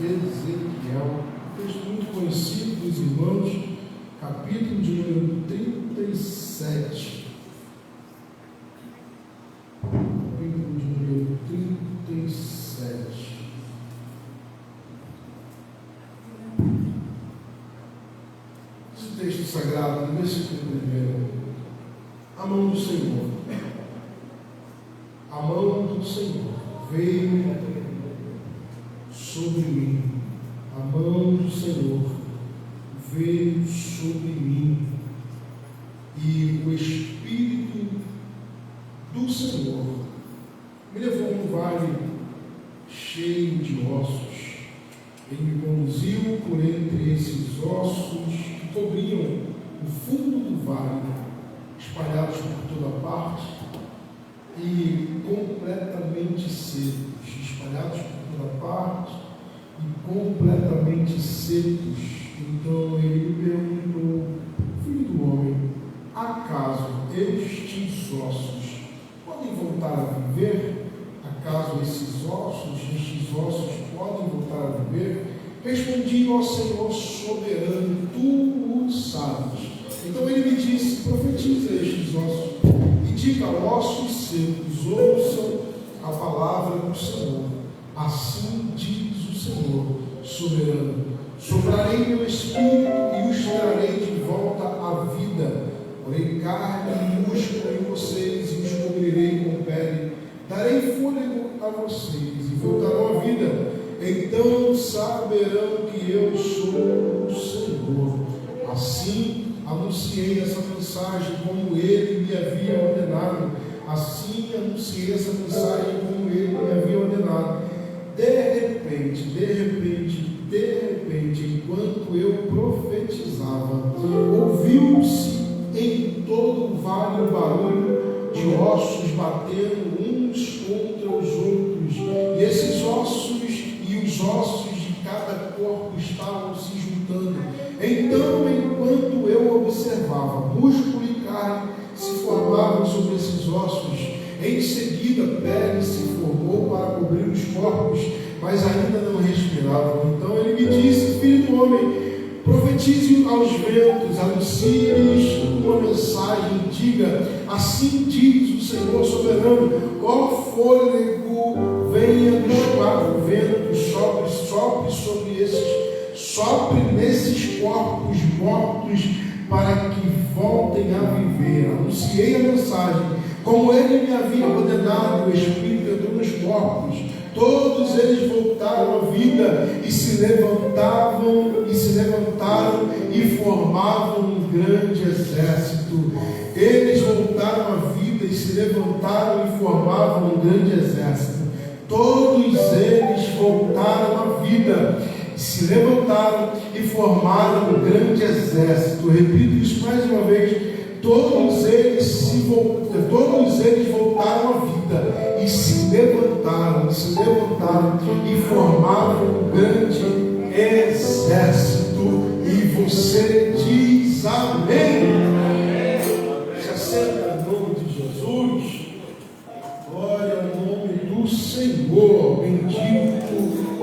Ezequiel, texto muito conhecido dos irmãos, capítulo de número 37. Capítulo de número 37. Esse texto sagrado, no versículo 1. A mão do Senhor. A mão do Senhor veio sobre mim. A mão do Senhor veio sobre mim. E o Espírito do Senhor me levou a um vale cheio de ossos. Ele me conduziu por entre esses ossos que cobriam o fundo do vale, espalhados por toda parte e completamente secos, espalhados por toda parte e completamente secos. Então ele me perguntou: filho do homem, acaso estes ossos podem voltar a viver? Acaso estes ossos podem voltar a viver? Respondi ao Senhor soberano: tu o sabes. Então ele me disse: profetiza estes ossos e diga: ossos secos, ouçam a palavra do Senhor. Assim diz o Senhor soberano: soprarei meu espírito e os trarei de volta à vida. Porei carne e músculo em vocês e os cobrirei com pele. Darei fôlego a vocês e voltarão à vida. Então saberão que eu sou o Senhor. Assim anunciei essa mensagem como ele me havia ordenado. Assim anunciei essa mensagem como ele me havia ordenado. De repente, enquanto eu profetizava, ouviu-se em todo o vale o barulho de ossos batendo uns contra os outros. E esses ossos e os ossos de cada corpo estavam se juntando. Então, enquanto eu observava, músculo e carne se formavam sobre esses ossos. Em seguida, pele se formou para cobrir os corpos, mas ainda não respiravam. Então ele me disse: filho do homem, profetize aos ventos, anuncie-lhes uma mensagem, diga: assim diz o Senhor soberano, ó fôlego, venha dos quatro ventos, sopre nesses corpos mortos, para que voltem a viver. Anunciei a mensagem como ele me havia ordenado. O Espírito entrou nos corpos, todos eles voltaram à vida e se levantaram e formavam um grande exército. Eles voltaram à vida e se levantaram e formavam um grande exército. Todos eles voltaram à vida, se levantaram e formaram um grande exército. Repito isso mais uma vez. Todos eles voltaram à vida e se levantaram e formaram um grande exército. E você diz amém. Se assenta em nome de Jesus. Glória ao nome do Senhor. Bendito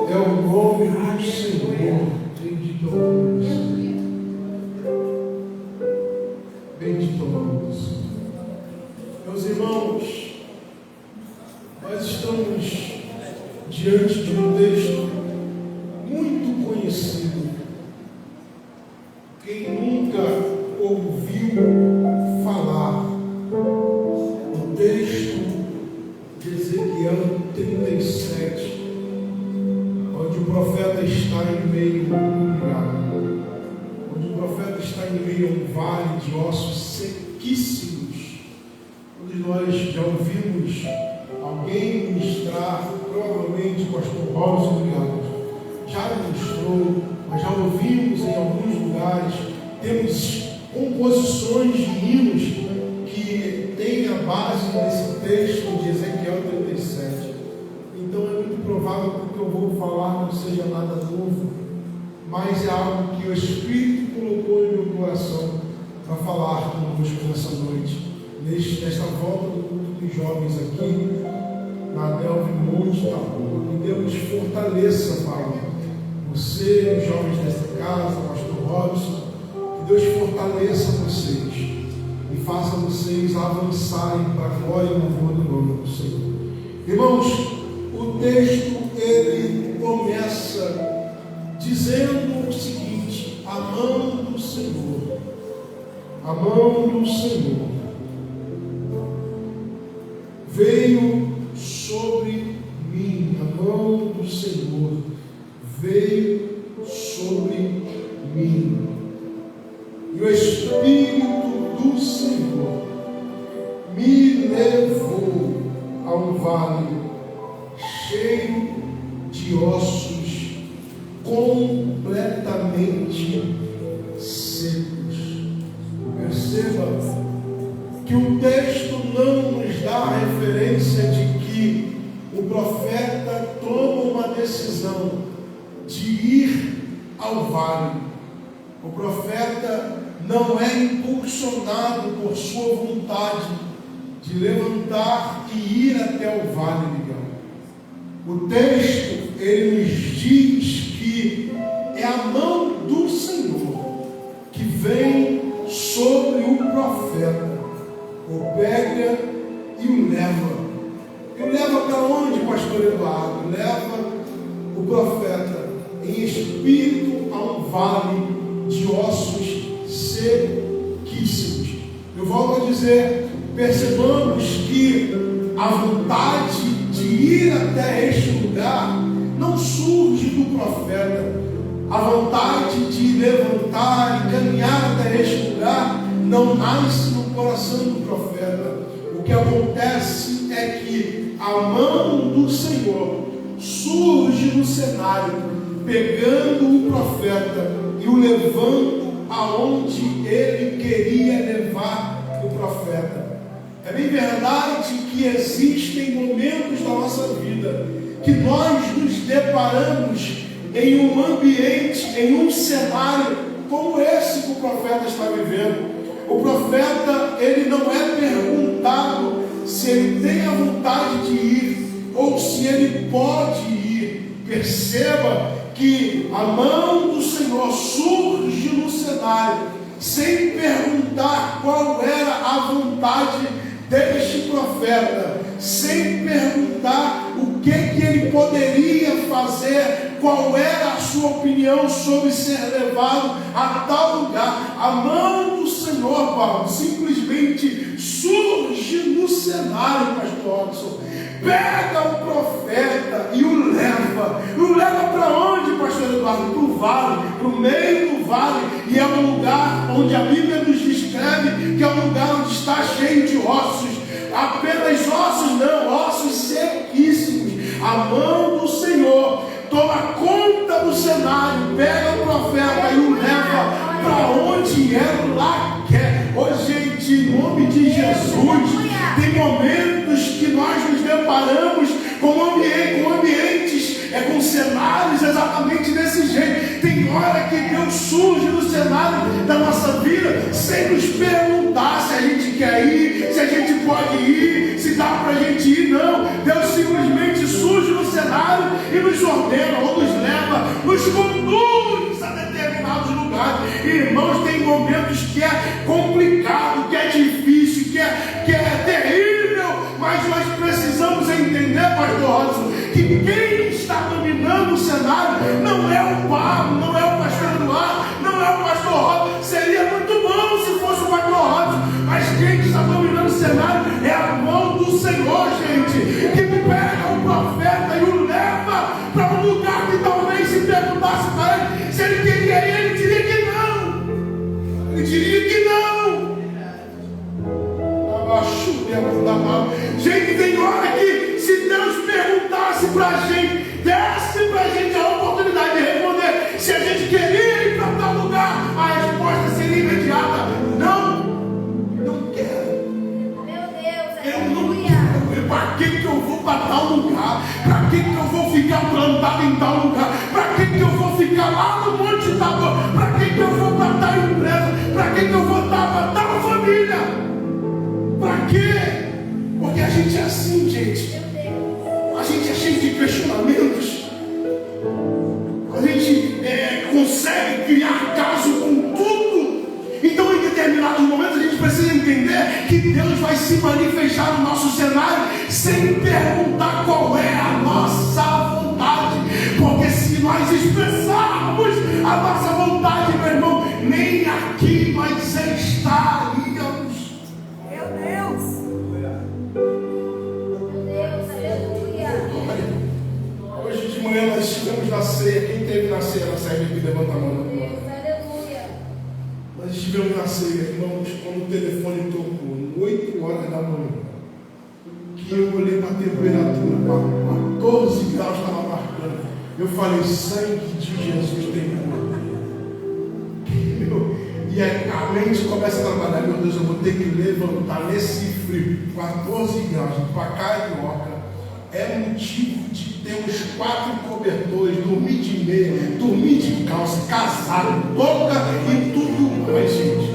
é o nome do Senhor. Bendito é o nome do Senhor. Bendito é o nome do Senhor. Meus irmãos, nós estamos diante de um texto muito conhecido. Quem nunca ouviu falar do texto de Ezequiel 37, onde o profeta está em meio a um vale de ossos sequíssimos. Todos nós já ouvimos alguém ministrar, provavelmente o pastor Paulo Obrigado já ministrou, mas já ouvimos em alguns lugares. Temos composições de hinos que têm a base desse texto de Ezequiel 37. Então é muito provável que o que eu vou falar não seja nada novo, mas é algo que o Espírito colocou em meu coração para falar conosco nessa noite, nesta volta do culto dos jovens aqui na Delve Monte Tabor. Que Deus fortaleça, Pai, você, os jovens desta casa, o pastor Robson, que Deus fortaleça vocês e faça vocês avançarem para a glória e louvor do nome do Senhor. Irmãos, o texto ele começa dizendo o seguinte: a mão do Senhor, a mão do Senhor veio sobre mim, a mão do Senhor veio sobre mim, e o Espírito do Senhor me levou a um vale cheio de ossos completamente secos. Perceba que o texto não nos dá a referência de que o profeta toma uma decisão de ir ao vale. O profeta não é impulsionado por sua vontade de levantar e ir até o vale, Miguel. O texto, ele nos diz que é a mão do Senhor que vem sobre o profeta, o pega e o leva. E o leva para onde, pastor Eduardo? Leva o profeta em espírito a um vale de ossos sequíssimos. Eu volto a dizer, percebamos que a vontade de ir até este lugar não surge do profeta. A vontade de levantar e caminhar até este lugar não nasce no coração do profeta. O que acontece é que a mão do Senhor surge no cenário, pegando o profeta e o levando aonde ele queria levar o profeta. É bem verdade que existem momentos da nossa vida que nós nos deparamos em um ambiente, em um cenário como esse que o profeta está vivendo. O profeta, ele não é perguntado se ele tem a vontade de ir ou se ele pode ir. Perceba que a mão do Senhor surge no cenário sem perguntar qual era a vontade deste profeta, sem perguntar o que ele poderia fazer, qual era a sua opinião sobre ser levado a tal lugar. A mão do Senhor, Paulo, simplesmente surge no cenário, pastor Robson, pega o profeta e o leva. O leva para onde, pastor Eduardo? Para o vale, para o meio do vale, e é um lugar onde a Bíblia nos descreve que é um lugar onde está cheio de ossos. Apenas ossos não, ossos sequíssimos. A mão do Senhor toma conta do cenário, pega o profeta e o leva para onde ela quer. Ô gente, em nome de Jesus, tem momentos que nós nos deparamos com ambientes, com cenários exatamente desse jeito. Tem hora que Deus surge no cenário da nossa vida sem nos perguntar se a gente quer ir, se a gente pode ir, se dá para a gente ir. Não, Deus simplesmente surge no cenário e nos ordena, ou nos leva, nos conduz a determinados lugares. Irmãos, tem momentos que é complicado, que é difícil, que é terrível, mas nós precisamos entender, pastor Robson, que quem está dominando o cenário não é o Pablo, não é o pastor Eduardo, não é o pastor Robson. Seria muito bom se fosse o pastor Robson, mas quem está dominando o cenário é a mão do Senhor, gente, que pega o profeta e o leva para um lugar que talvez se perguntasse para ele se ele queria ir, ele diria que não. Ele diria que não. Gente, tem hora que se Deus perguntasse para a gente, desse para a gente a oportunidade de responder se a gente queria ir para tal lugar, a resposta seria imediata: não quero. Meu Deus, Eu não quero. Para que eu vou para tal lugar? Para que eu vou ficar plantado em tal lugar? Para que eu vou ficar lá no Monte Tabor? Para que eu vou para tal empresa? Para que eu vou para tal família? Para quê? Porque a gente é assim, gente. A gente é cheio de questionamento. consegue criar caso com tudo. Então, em determinados momentos, a gente precisa entender que Deus vai se manifestar no nosso cenário sem perguntar qual é a nossa vontade. Porque se nós expressarmos a nossa vontade, meu irmão, nem aqui nós estaríamos. Meu Deus! Hoje de manhã nós estivemos na ceia. Quem teve na ceia, aqui, levanta a mão. Nós estivemos na ceia, irmãos, quando o telefone tocou, 8 horas da manhã, que eu olhei para a temperatura, 14 graus estava marcando. Eu falei, sangue de Jesus tem poder. E aí a mente começa a trabalhar, meu Deus, eu vou ter que levantar nesse frio, 14 graus, para carioca. É motivo de ter uns 4 cobertores, dormir de meia, dormir de calça, casaco, touca e tudo mais, gente.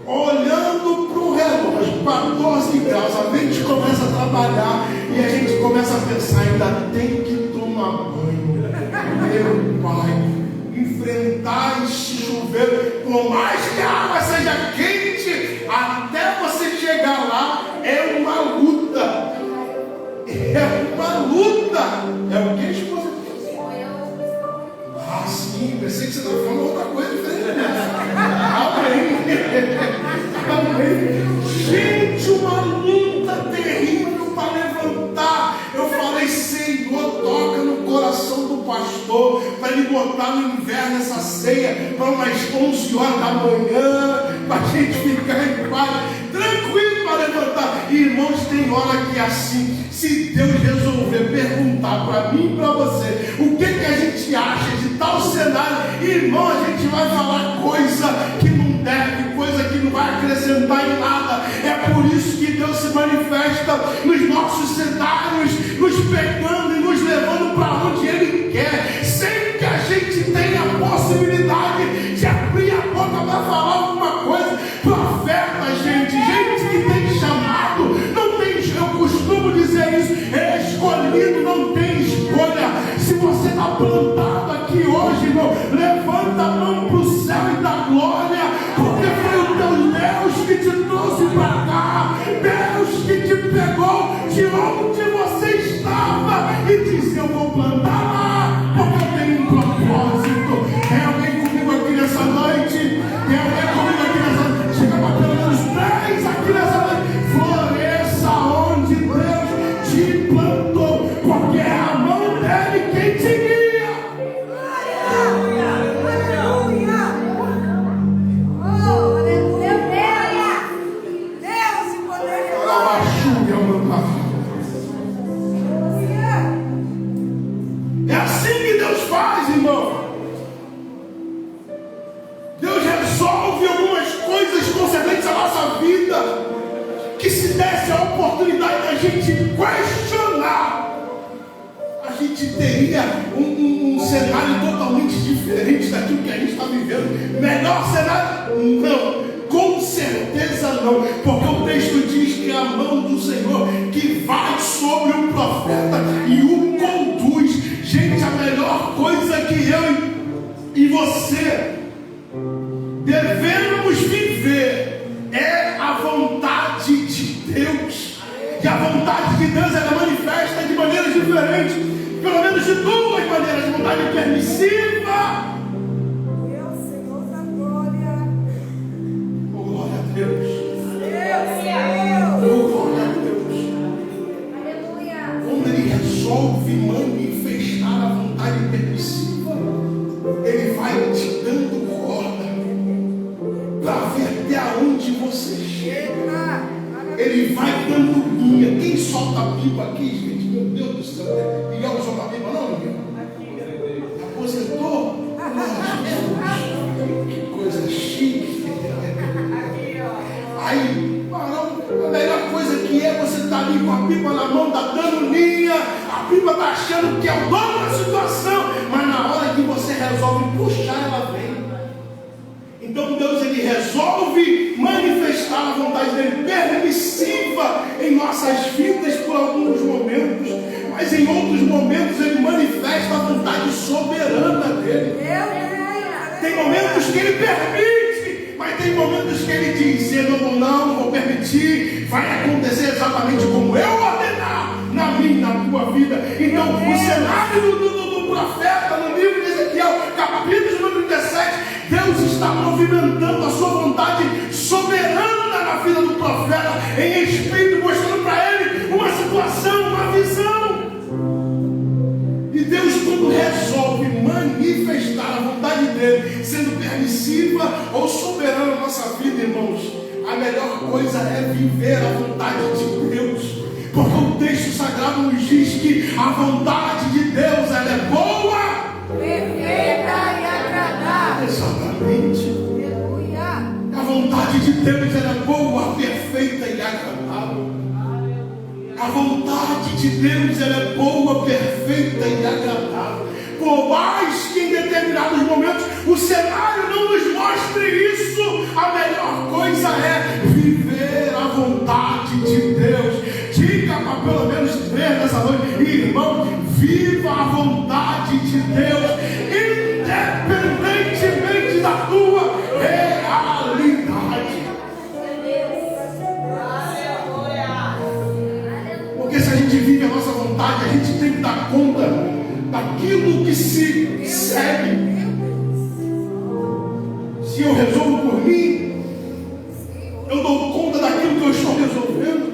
Olhando para o relógio, 14 graus, a mente começa a trabalhar e a gente começa a pensar, ainda tem que tomar banho. Meu Pai, enfrentar esse chuveiro, por mais que a água seja quente, até você chegar lá, é uma luta. É uma luta. É o que, esposa? Ah, sim, pensei que você estava falando outra coisa diferente. Amém. Gente, uma luta terrível para levantar. Eu falei, Senhor, toca no coração do pastor para ele botar no inverno essa ceia para umas 11 horas da manhã, para a gente ficar em paz, tranquilo para levantar. Irmãos, tem hora que é assim. Se Deus resolver perguntar para mim e para você o que a gente acha de tal cenário, irmão, a gente vai falar coisa que não deve, coisa que não vai acrescentar em nada. É por isso que Deus se manifesta nos nossos cenários, nos pegando e nos levando para onde Ele quer, sem que a gente tenha a possibilidade de abrir a boca para falar alguma coisa. Profeta, gente que tem chamado, não tem, eu costumo dizer isso, é escolhido, não tem escolha. Se você está plantado aqui hoje, irmão, levanta a mão para o céu e dá glória, porque foi o teu Deus que te trouxe para cá, Deus que te pegou de onde você estava e disse, eu vou plantar lá, porque eu tenho um propósito. Tem alguém comigo aqui nessa noite? Tem alguém comigo aqui nessa noite? Chega para pelo menos 10 aqui nessa noite. Floresça onde Deus te plantou, porque é a mão dele quem te guia. É assim que Deus faz, irmão. Deus resolve algumas coisas concernentes à nossa vida, que se desse a oportunidade da gente questionar, a gente teria um cenário totalmente diferente daquilo que a gente está vivendo. Melhor cenário? Não. Com certeza não, porque o texto diz que é a mão do Senhor que vai sobre o profeta e o conduz. Gente, a melhor coisa que eu e você devemos viver é a vontade de Deus. E a vontade de Deus ela manifesta de maneiras diferentes, pelo menos de 2 maneiras: vontade permissiva. Quando Ele resolve manifestar a vontade permissiva, Ele vai te dando corda para ver até onde você chega. Ele vai dando linha. Quem solta a pipa aqui, gente? Meu Deus do céu. Miguel não solta a pipa, não, Miguel? Aposentou? Que coisa chique. Aí, a melhor coisa que é você estar ali com a pipa na mão, está dando linha, a pipa está achando que é o dono da situação, mas na hora que você resolve puxar, ela vem. Então Deus, Ele resolve manifestar a vontade dEle permissiva em nossas vidas por alguns momentos, mas em outros momentos Ele manifesta a vontade soberana dEle. Tem momentos que Ele permite, mas tem momentos que Ele diz: eu não vou permitir, vai acontecer exatamente como eu ordenar na minha, na tua vida. Então, o cenário do profeta no livro de Ezequiel, capítulo número 17, Deus está movimentando a sua vontade soberana na vida do profeta, em espírito, mostrando para ele uma situação, uma visão. E Deus, quando resolve manifestar a vontade dele, sendo permissiva ou soberana na nossa vida, irmãos, a melhor coisa é viver a vontade de Deus. Porque o texto sagrado nos diz que a vontade de Deus, ela é boa, perfeita e agradável. Exatamente. Aleluia. A vontade de Deus, ela é boa, perfeita e agradável. A vontade de Deus, ela é boa, perfeita e agradável. Por mais que em determinados momentos o cenário não nos mostre isso, a melhor coisa é viver a vontade de Deus. Diga para pelo menos 3 nessa noite: irmão, viva a vontade de Deus, independentemente da tua realidade. Porque se a gente vive a nossa vontade, a gente tem que dar conta daquilo que se segue. Se eu resolvo por mim, eu dou conta daquilo que eu estou resolvendo.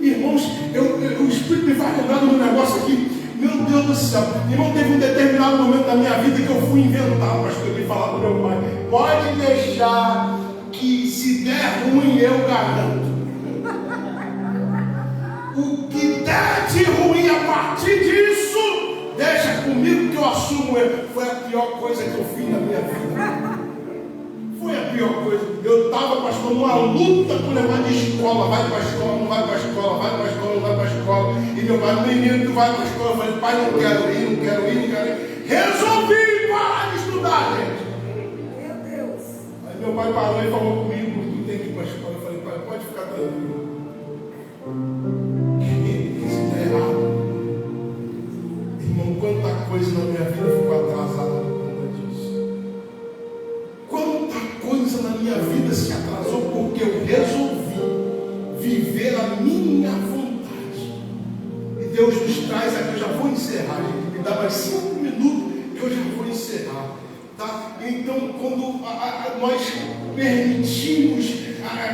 Irmãos, o Espírito me faz lembrar de um negócio aqui. Meu Deus do céu, irmão, teve um determinado momento da minha vida que eu fui inventar, pastor, eu fui falar para o meu pai: pode deixar que se der ruim eu garanto. O que der de ruim a partir disso, deixa comigo que eu assumo ele. Foi a pior coisa que eu fiz na minha vida. Foi a pior coisa. Eu estava, pastor, numa luta por levar de escola. Vai para a escola, não vai para a escola, vai para a escola, não vai para a escola. E meu pai: menino, tu vai para a escola. Eu falei: pai, não quero ir, não quero ir, não quero ir. Resolvi parar de estudar, gente. Meu Deus. Aí meu pai parou e falou comigo: tu tem que ir para a escola. Eu falei: pai, pode ficar tranquilo. Isso está errado. Irmão, quanta coisa na minha vida ficou atrasada por conta disso. Quanta coisa na minha vida se atrasou porque eu resolvi viver a minha vontade. E Deus nos traz aqui, eu já vou encerrar, gente. Me dá mais 5 minutos que eu já vou encerrar. Tá? Então, quando nós permitimos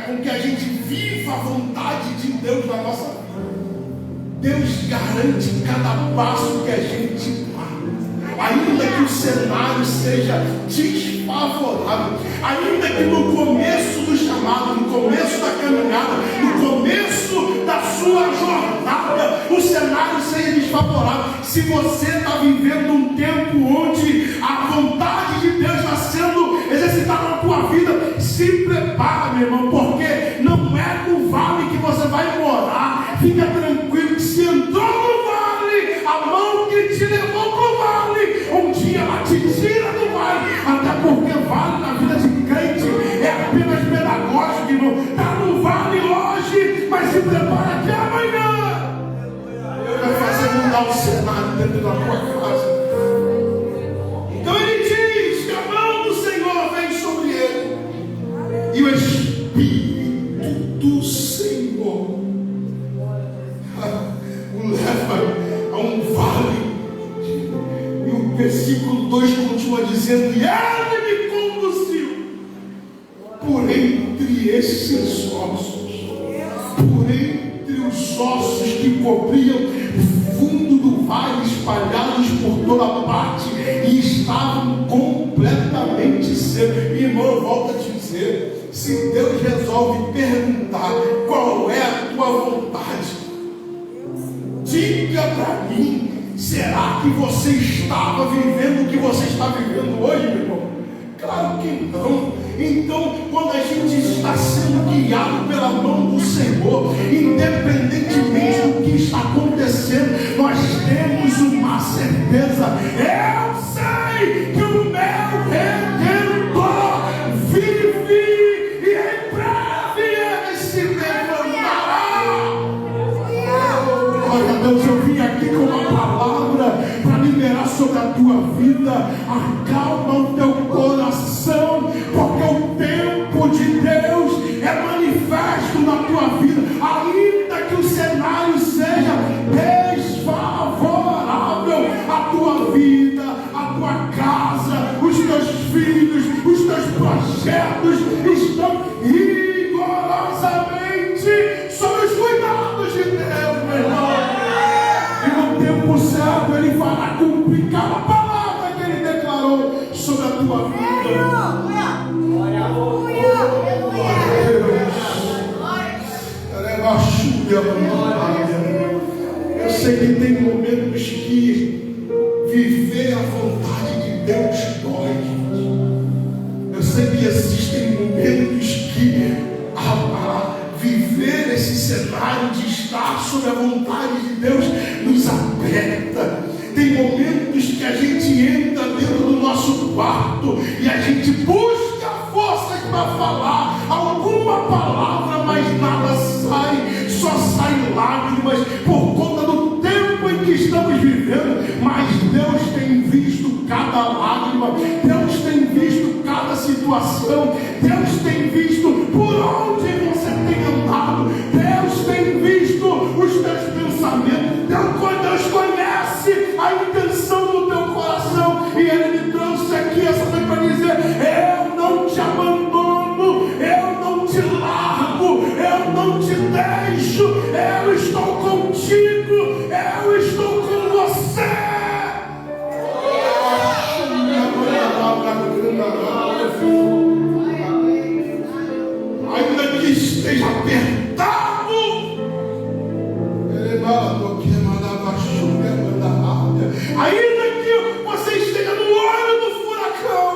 com que a gente viva a vontade de Deus na nossa vida, Deus garante cada passo que a gente dá. Ainda que o cenário seja desfavorável, ainda que no começo do chamado, no começo da caminhada, no começo da sua jornada, o cenário seja desfavorável. Se você está vivendo um tempo onde a vontade de Deus está sendo exercitada na tua vida, se prepara, meu irmão, porque não é no vale que você vai morar. Fica tranquilo que se entrou no vale, a mão que te levou para o vale, um dia ela te tira do vale. Até porque vale na vida de crente é apenas pedagógico, irmão. Está no vale hoje, mas se prepara que amanhã eu vou fazer mudar o cenário dentro da tua casa. Então ele diz que a mão do Senhor vem sobre ele, e o Espírito do Senhor o leva a um vale. E o versículo 2 continua dizendo: e ele me conduziu por entre esses ossos, por entre os ossos que cobriam o fundo do vale, espalhados por toda parte, e estavam completamente secos. Irmão, eu volto a te dizer: se Deus resolve perguntar qual é a tua vontade, diga para mim, será que você estava vivendo o que você está vivendo hoje, meu irmão? Claro que não. Então, quando a gente está sendo guiado pela mão do Senhor, independentemente do que está acontecendo, nós temos uma certeza: eu sei que o meu Redentor vive, e em breve ele se levantará. Glória a Deus, eu vim aqui com uma palavra para liberar sobre a tua vida. Acalma o teu coração. casa, os teus filhos, os teus projetos estão rigorosamente sob os cuidados de Deus, meu irmão. E no tempo certo Ele vai cumprir cada palavra que Ele declarou sobre a tua vida. Eu sei que tem momentos que viver a vontade de Deus dói. Eu sei que existem momentos que viver esse cenário de estar sob a vontade de Deus nos aperta. Tem momentos que a gente entra dentro do nosso quarto e a gente busca forças para falar alguma palavra, mas nada sai, só sai lágrimas por conta do tempo em que estamos vivendo. Mas Deus tem visto cada lágrima, Deus tem visto cada situação, Deus tem visto por onde você tem andado, Deus tem visto os teus pensamentos. Deus conhece a intenção do teu coração, e Ele me trouxe aqui essa noite para dizer: eu não te abandono, eu não te largo, eu não te deixo, eu estou contigo, eu estou com você. Ainda que esteja apertado, ainda que você esteja no olho do furacão,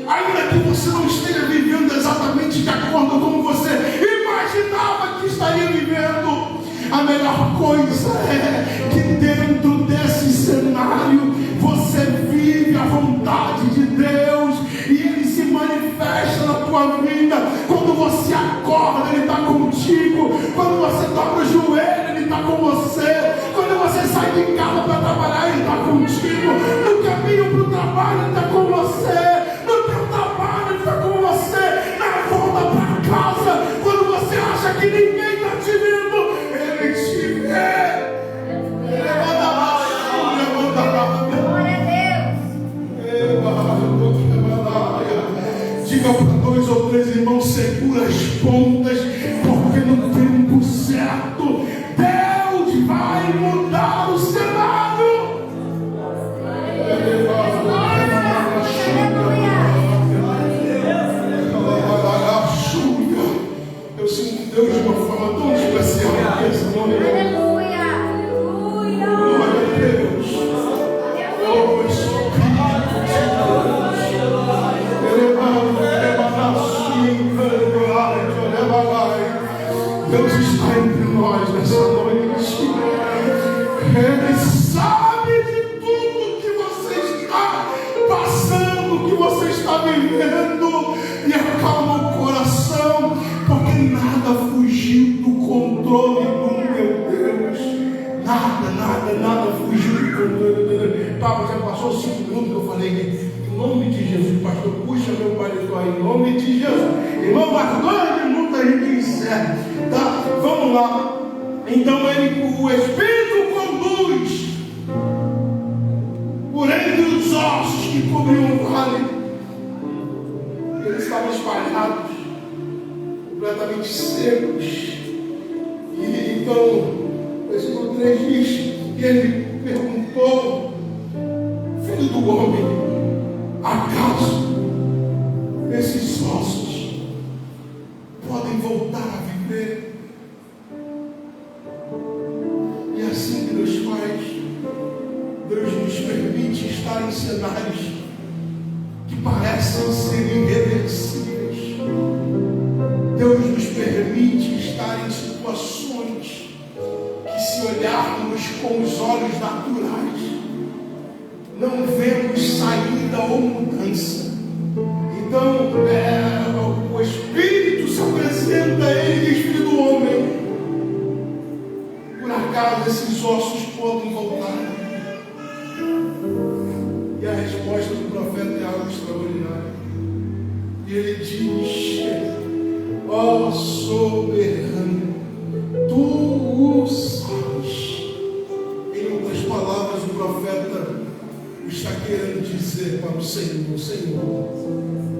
ainda que você não esteja vivendo exatamente de acordo com como você imaginava que estaria vivendo, a melhor coisa é que dentro desse cenário você vive a vontade de Deus e Ele se manifesta na tua vida. Quando você acorda, Ele está contigo. Quando você dobra o joelho, Ele está com você. Quando você sai de casa para trabalhar, Ele está contigo. No caminho para o trabalho, Ele está com você. No teu trabalho, Ele está com você. Na volta para casa, quando você acha que ninguém está te vendo, Ele te vê. Diga para 2 ou 3 irmãos: segura as pontas, porque no tempo certo Deus vai mudar o cenário. Eu sinto Deus de uma forma tão especial nesse momento. Glória a Deus. Oh, Espírito de Deus está entre nós nessa noite. Ele sabe de tudo que você está passando, que você está vivendo, e acalma o coração, porque nada fugiu do controle do meu Deus. Nada fugiu do controle do meu Deus. Pablo, já passou 5 minutos que eu falei que, em nome de Jesus, pastor, puxa meu paletó aí, em nome de Jesus. Irmão, mais 2 minutos a gente encerra. Tá? Vamos lá. Então o Espírito conduz por entre os ossos que cobriam o vale. Eles estavam espalhados, completamente secos. E então, o versículo 3 diz que ele perguntou: filho do homem, acaso esses ossos podem voltar a viver? E assim que Deus faz, Deus nos permite estar em cenários que parecem ser irreversíveis. Deus nos permite estar em situações que, se olharmos com os olhos naturais, não vemos saída ou mudança. Então, o Espírito se apresenta a ele e diz: filho do homem, por acaso esses ossos podem voltar? E a resposta do profeta é algo extraordinário. E ele diz: ó soberano, tu o sabes. Em outras palavras, o profeta está querendo dizer: dizer para o Senhor: Senhor,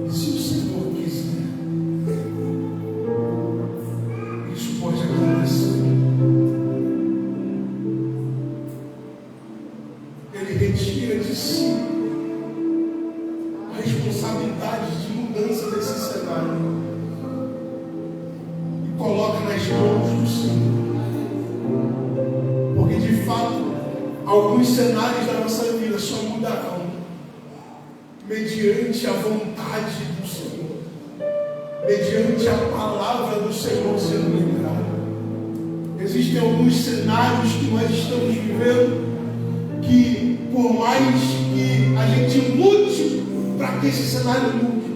se o Senhor quiser, isso pode acontecer. Ele retira de si a responsabilidade de mudança desse cenário e coloca nas mãos do Senhor. Porque de fato, alguns cenários da nossa vida só mudarão mediante a vontade do Senhor, mediante a palavra do Senhor sendo liberada. Existem alguns cenários que nós estamos vivendo que, por mais que a gente lute para que esse cenário mude,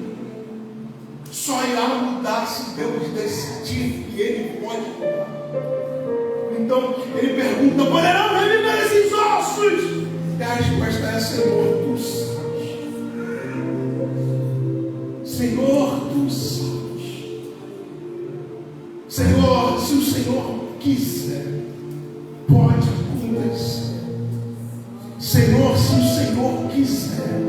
só irá mudar se Deus decidir que Ele pode mudar. Então ele pergunta: poderão reviver esses ossos? E a resposta é: Senhor, tu sabes. Senhor, tu sabes. Senhor, se o Senhor quiser, pode acontecer. Senhor, se o Senhor quiser,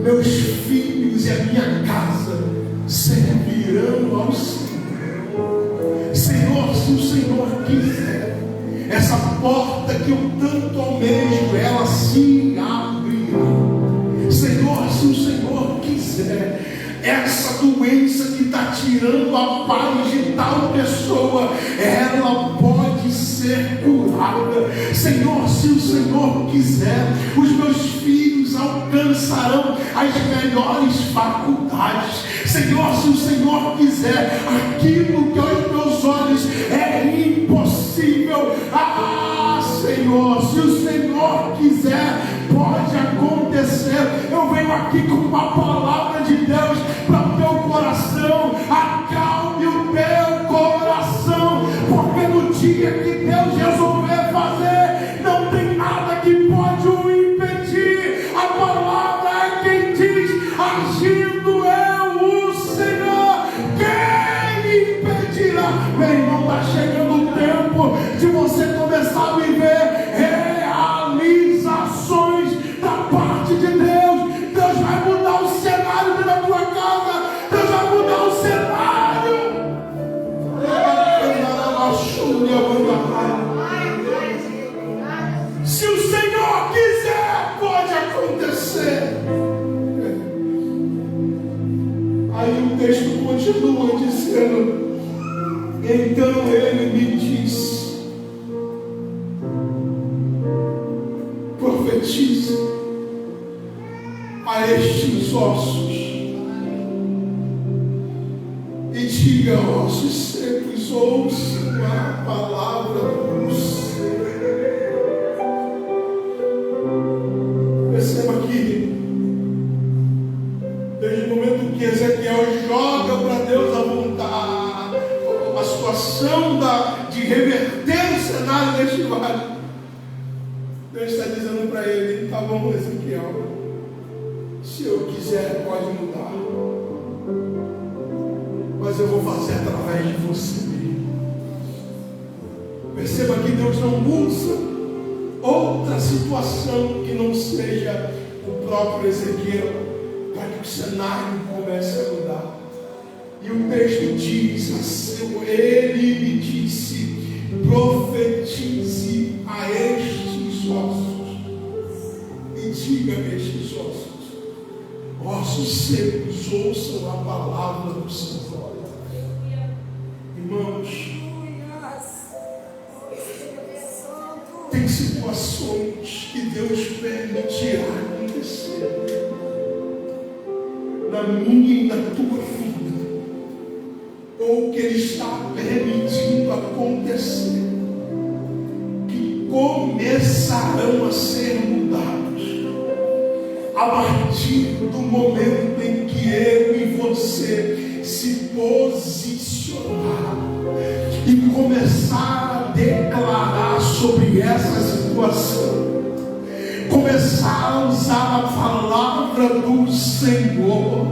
meus filhos e a minha casa servirão ao Senhor. Senhor, se o Senhor quiser, essa porta que eu tanto almejo, ela se abrirá. Senhor, se o Senhor quiser, essa doença que está tirando a paz de tal pessoa, ela pode ser curada. Senhor, se o Senhor quiser, os meus filhos alcançarão as melhores faculdades. Senhor, se o Senhor quiser, aquilo que aos meus olhos é impossível, Senhor, se o Senhor quiser, pode acontecer. Eu venho aqui com uma palavra de Deus para o teu coração. Acalme o teu coração, porque no dia que Deus resolver fazer, não tem nada que pode o impedir. A palavra é quem diz: agindo eu, o Senhor, quem impedirá? Meu irmão, está chegando o tempo de você começar a viver realizações da parte de Deus. Deus vai mudar o cenário da tua casa. Deus vai mudar o cenário. Se o Senhor quiser, pode acontecer. Aí o texto continua dizendo: então ele me disse: profetize a estes ossos e diga: ossos secos, ouçam a palavra do Senhor. Perceba aqui, desde o momento que Ezequiel joga para Deus a situação de reverter o cenário deste vale, Deus está dizendo para ele: tá bom, Ezequiel, se eu quiser, pode mudar, mas eu vou fazer através de você mesmo. Perceba que Deus não usa outra situação que não seja o próprio Ezequiel para que o cenário comece a mudar. E o texto diz assim: ele me disse: profetize a estes ossos e diga a estes ossos secos, ouçam a palavra do Senhor. Irmãos, tem situações que Deus permitirá acontecer na minha e na tua vida, ou que Ele está permitindo acontecer, que começarão a ser mudados a partir do momento em que eu e você se posicionar e começar a declarar sobre essa situação, começar a usar a palavra do Senhor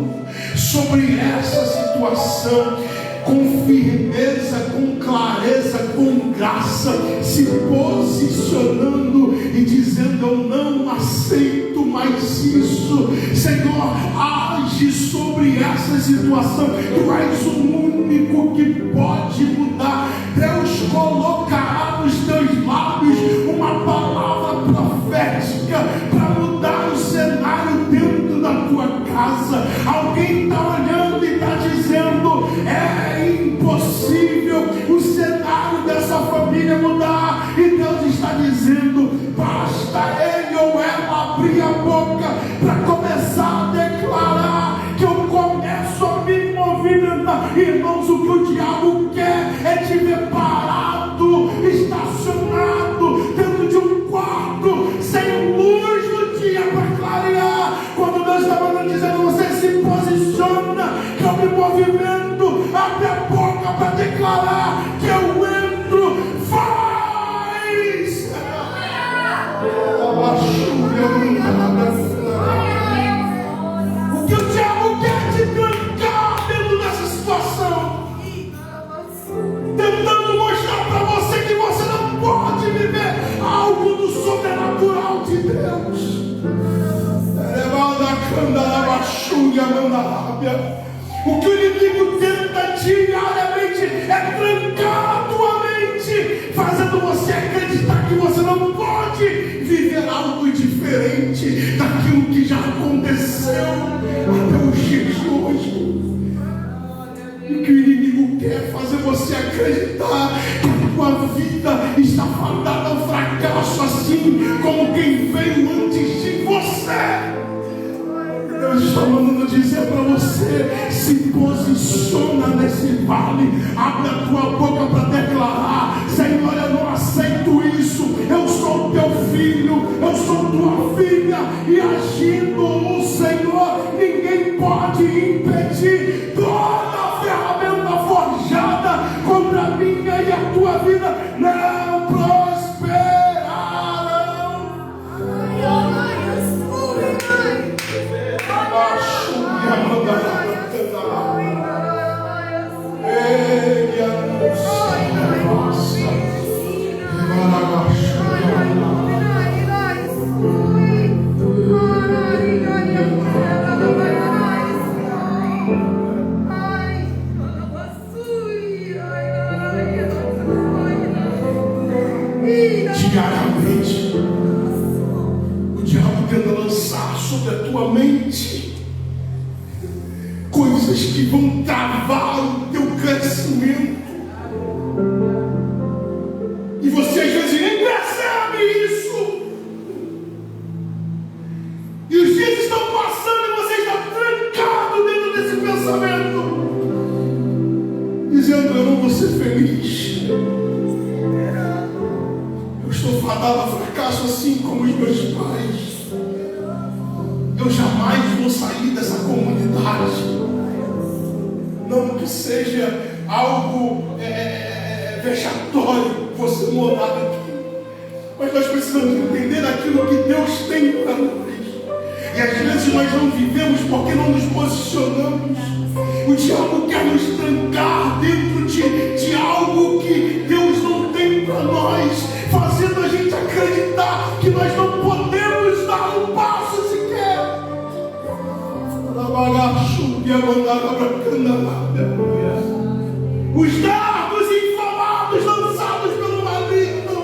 sobre essa situação, com firmeza, com clareza, com graça, se posicionando e dizendo: eu não aceito muito mais isso. Senhor, age sobre essa situação. Tu és o único que pode mudar. Deus colocará nos teus lábios uma palavra profética para mudar o cenário dentro da tua casa. Alguém está olhando e está dizendo: é impossível o cenário dessa família mudar. E Deus está dizendo: basta ele ou ela abrir a boca para começar a declarar que eu começo a me movimentar. Irmãos, o que o diabo quer é te ver parado, estacionado dentro de um quarto, sem luz no dia para clarear. Quando Deus está mandando dizer: você se posiciona, que eu me movimento, abre a boca para declarar que eu entro. Faz! O que o diabo quer te trancar dentro dessa situação, tentando mostrar para você que você não pode viver algo do sobrenatural de Deus. O que o inimigo tenta diariamente é trancar a tua mente, fazendo você acreditar que você não pode viver algo diferente daquilo que já aconteceu até os dias de hoje. O que o inimigo quer é fazer você acreditar que a tua vida está fadada ao fracasso, assim como quem veio antes de você. Deus está mandando dizer para você: se posiciona nesse vale, abre a tua boca para declarar: Senhor, eu não aceito isso, eu sou teu filho, eu sou tua filha, e agindo o Senhor, ninguém pode impedir. Toda ferramenta forjada contra a minha e a tua vida não prosperarão. Diariamente, o diabo tenta lançar sobre a tua mente coisas que vão travar o teu crescimento, e você às vezes nem percebe isso, e os dias estão passando e você está trancado dentro desse pensamento, dizendo: eu não vou ser feliz, estou fadado a fracasso assim como os meus pais, eu jamais vou sair dessa comunidade. Não que seja algo vexatório você morar aqui, mas nós precisamos entender aquilo que Deus tem para nós, e às vezes nós não vivemos porque não nos posicionamos. O diabo quer nos trancar dentro de algo que Deus não tem para nós, fazendo a gente acreditar que nós não podemos dar um passo sequer. Os dardos inflamados lançados pelo maligno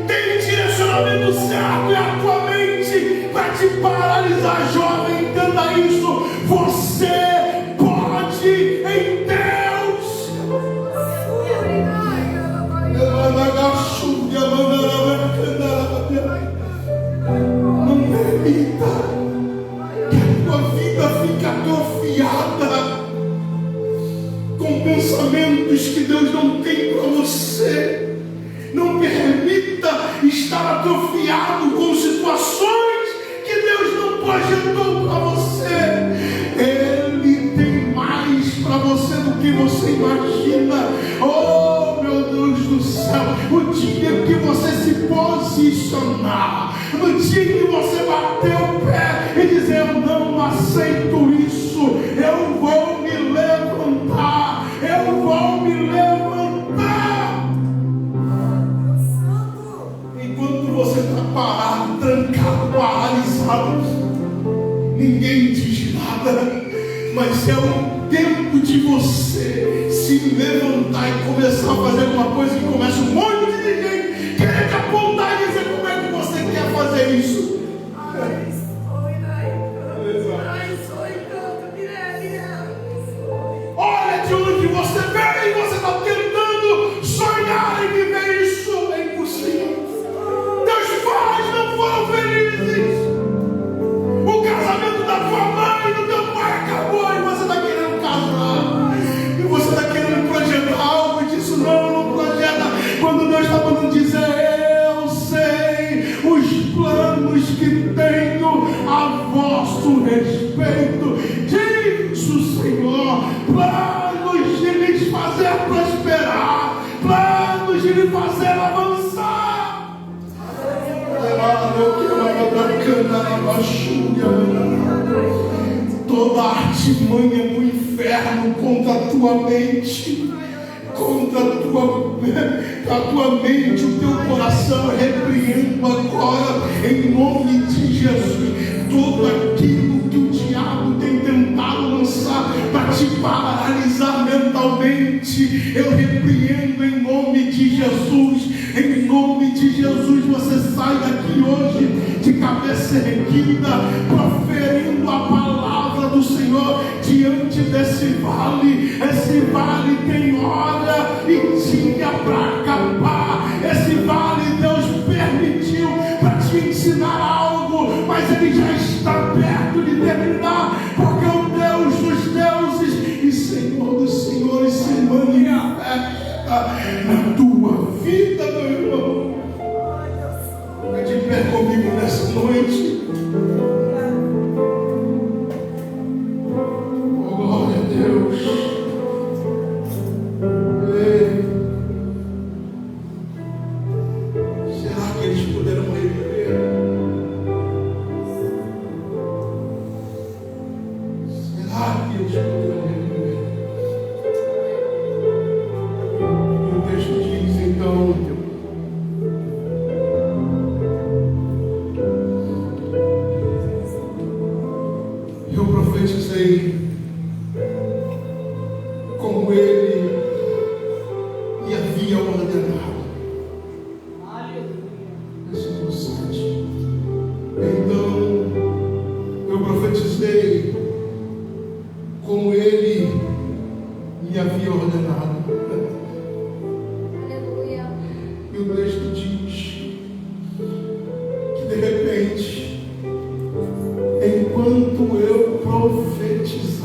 têm direcionamento certo, e a tua mente vai te paralisar. Jovem, entenda isso: você pode em Deus. Não permita que a tua vida fique atrofiada com pensamentos que Deus não tem para você. Não permita estar atrofiado com situações que Deus não projetou para você. Ele tem mais para você do que você imagina. Oh, meu Deus do céu, o dia que você se posicionar, no dia que você bater o pé e dizer: eu não aceito isso, eu vou me levantar, eu vou me levantar. Enquanto você está parado, trancado, paralisado ninguém diz nada, mas é o tempo de você se levantar e começar a fazer alguma coisa que começa um monte de gente querer te apontar e dizer como é que você quer fazer isso. Olha de onde você veio, você está tentando sonhar em viver isso, é impossível. Teus pais não foram felizes. O casamento da tua mãe e do teu pai acabou e você está querendo casar. E você está querendo projetar algo e disso não projeta. Quando Deus está mandando dizer, eu sei os planos que tenho a vosso respeito. Diz o Senhor, planos de lhes fazer prosperar, planos de lhe fazer avançar. Toda artimanha do inferno contra a tua mente, contra a tua mente, o teu coração, eu repreendo agora em nome de Jesus tudo aquilo que o diabo tem tentado lançar para te paralisar mentalmente. Eu repreendo em nome de Jesus. Em nome de Jesus, você sai daqui hoje de cabeça erguida, proferindo a palavra do Senhor diante desse vale. Esse vale tem hora e dia para acabar. Esse vale Deus permitiu para te ensinar algo, mas Ele já está perto de terminar, porque o Deus dos deuses e Senhor dos senhores se manifesta na tua vida, meu irmão. Fica de pé comigo nessa noite. Oh, glória a Deus. Ei. Será que eles poderão reviver? Será que eles poderão reviver? O texto diz então: eu profetizei como ele me havia ordenado. Versículo 7. Então eu profetizei como ele me havia ordenado. Aleluia. E o texto diz que de repente, enquanto eu profetizava,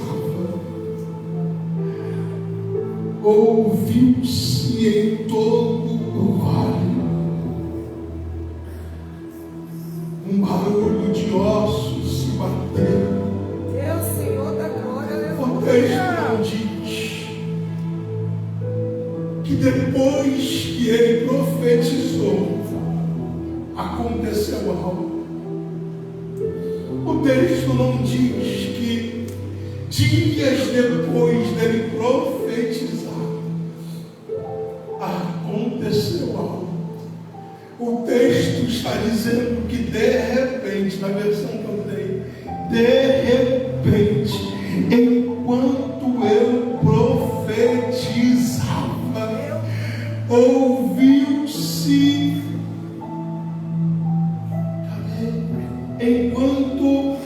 ouviu-se em todo o vale um barulho de ossos se bater. Deus, Senhor da glória, O texto aleluia. não diz que depois que ele profetizou, aconteceu algo. O texto não diz que dias depois dele profetizar, aconteceu algo. O texto está dizendo que de repente, na versão que eu dei, de repente, enquanto eu profetizava, ouviu-se. Enquanto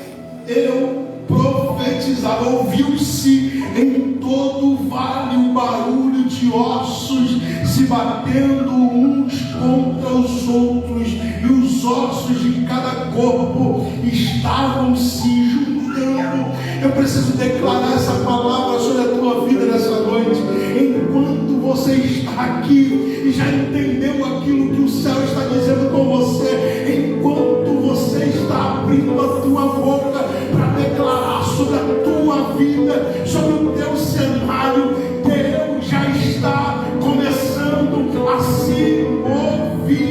eu profetizava, ouviu-se em todo o vale o barulho de ossos se batendo uns contra os outros, e os ossos de cada corpo estavam se juntando. Eu preciso declarar essa palavra sobre a tua vida nessa noite. Enquanto você está aqui e já entendeu aquilo que o céu está dizendo com você, enquanto você está abrindo a tua boca para declarar sobre a tua vida, sobre o teu cenário, Deus já está começando a se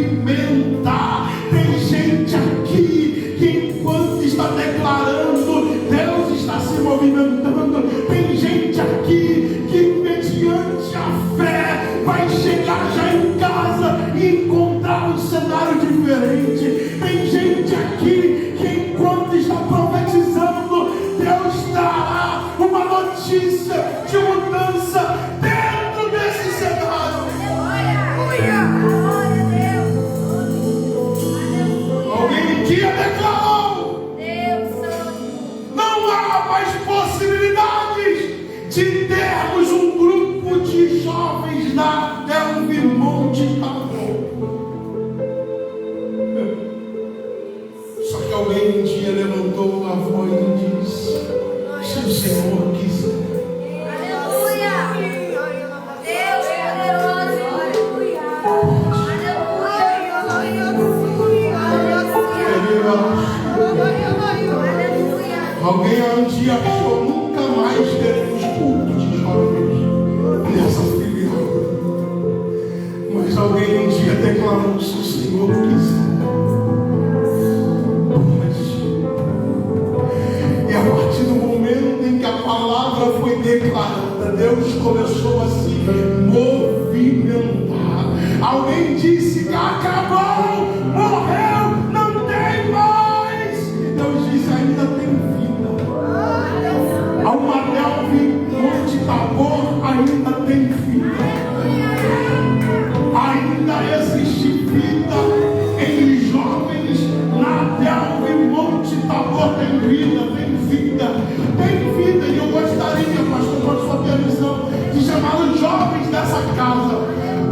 movimentar. Tem gente aqui que enquanto está declarando, Deus está se movimentando. Tem gente aqui que mediante a fé vai chegar já em casa e encontrar um cenário diferente. Tem gente aqui que enquanto está profetizando, há mais possibilidades de termos um grupo de jovens na Delve Monte Tabor. Só que alguém um dia levantou uma voz e disse: se o Senhor quiser. Deus poderoso. Alguém um dia achou: nunca mais teremos culto de jovens nessa filial. Mas alguém um dia declarou: se o Senhor quiser. E a partir do momento em que a palavra foi declarada, Deus começou a se movimentar. Alguém disse que acabou, morreu, não tem mais. E Deus disse: ainda tem vida. Há uma Delve Monte Tabor, ainda tem vida. Ainda existe vida em jovens na Delve Monte Tabor. Tem vida, tem vida, tem vida. E eu gostaria, pastor, com a sua permissão, de chamar os jovens dessa casa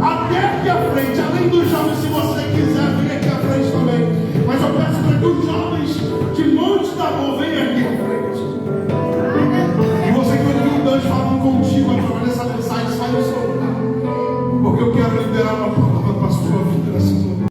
até aqui à frente. Além dos jovens, se você quiser, vem aqui à frente também. Mas eu peço para que os jovens de Monte Tabor venham aqui à frente. E você que ouviu Deus falando contigo através dessa mensagem, sai do seu lugar, porque eu quero liberar uma palavra para a sua vida nessa noite.